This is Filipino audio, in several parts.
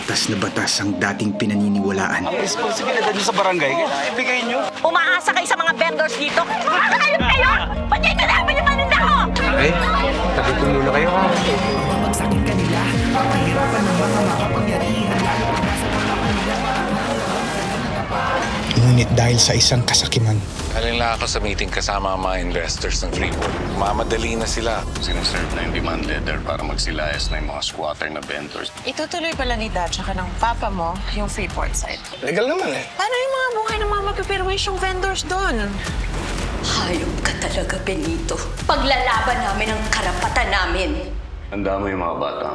patas na batas ang dating pinaniniwalaan. Ang responsibilidad nyo sa barangay, kaya ibigay nyo. Umaasa kayo sa mga vendors dito? Nakakayot kayo! Ba't nyo italaban yung maninda ko? Ay, tabi ko muna kayo ha. Bagsakin kanila, mahirapan ng mga makapangyarihan. Ngunit dahil sa isang kasakiman, Galing lang ako sa meeting kasama ang mga investors ng Freeport. Mamadali na sila. Sinaserve na yung demand letter para magsilayas na yung mga squatter na vendors. Itutuloy pala ni Dad tsaka ng papa mo yung Freeport side. Legal naman eh. Paano yung mga buhay ng mga magpipirwisyong vendors doon? Hayop ka talaga, Benito. Paglalaban namin ang karapatan namin. Handa mo yung mga bata.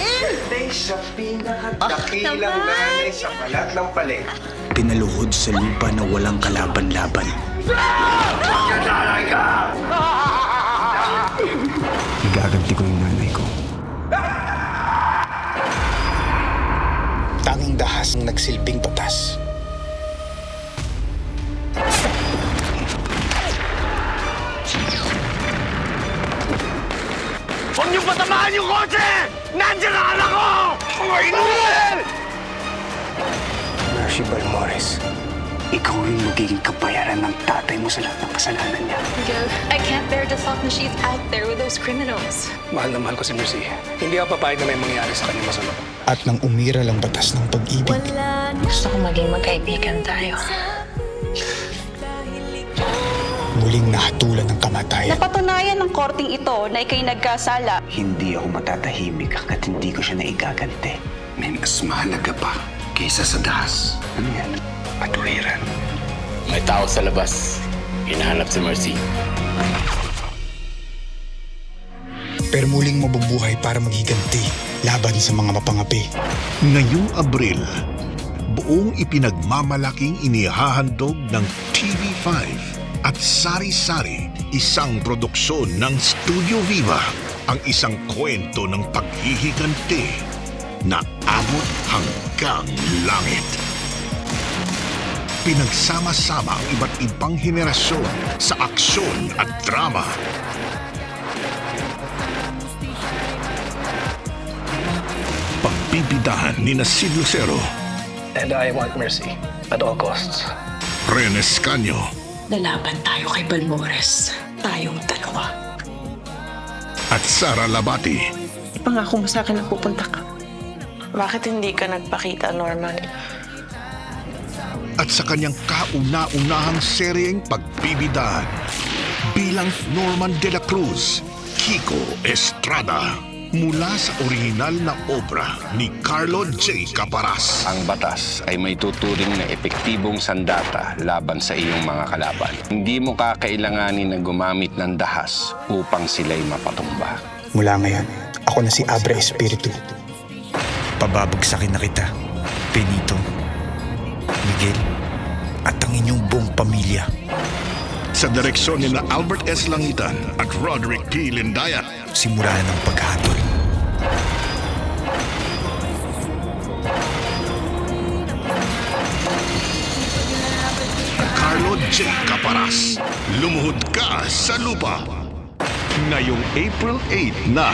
Birthday sa pinakadakilang nanay sa balat ng palengke. pinaluhod sa lupa na walang kalaban-laban. Igaganti ko yung nanay ko. Tanging dahas ng nagsilbing batas. Huwag niyong patamaan yung kotse! Nandiyan ang anak ko! Manuel! Mercy Balmores, ikaw yung magiging kabayaran ng tatay mo sa lahat ng kasalanan niya. I can't bear the thought na she's out there with those criminals. Mahal na mahal ko si Mercy. Hindi ako papayag na may mangyari sa kanya masama. At nang umiral ang batas ng pag-ibig, Gusto ko maging magkaibigan tayo. muling nahatulan ng kamatayan. Napatunayan ng korting ito na ikay nagkasala. Hindi ako matatahimik hanggat hindi ko siya naigaganti. May mas mahalaga pa kaysa sa dahas. Ano yan? Patuwiran. May tao sa labas. Hinahanap si Mercy. Pero muling mabubuhay para magiganti laban sa mga mapangapi. Ngayong Abril, buong ipinagmamalaking inihahandog ng TV5 at Sari-Sari, isang produksyon ng Studio Viva, ang isang kwento ng paghihiganti na abot hanggang langit. Pinagsama-sama ang iba't ibang henerasyon sa aksyon at drama. Pagbibidahan ni Sid Lucero, And I want Mercy at all costs. Ren Escanio, Lalaban tayo kay Balmores. Tayong dalawa. at Sara Labati. Pangako mo sa akin na pupunta ka. Bakit hindi ka nagpakita, Norman? At sa kanyang kauna-unahang seryeng pagbibidahan bilang Norman de la Cruz, Kiko Estrada, mula sa orihinal na obra ni Carlo J. Caparas. Ang batas ay may tuturing na epektibong sandata laban sa iyong mga kalaban. Hindi mo kakailanganin na gumamit ng dahas upang sila'y mapatumba. Mula ngayon, ako na si Abra Espiritu. Pababagsakin na kita, Benito, Miguel, at ang inyong buong pamilya. Sa direksyon ni na Albert S. Langitan at Roderick P. Lindaya. Simula na ng paghatol. Carlo J. Caparas, lumuhod ka sa lupa. Ngayong April 8 na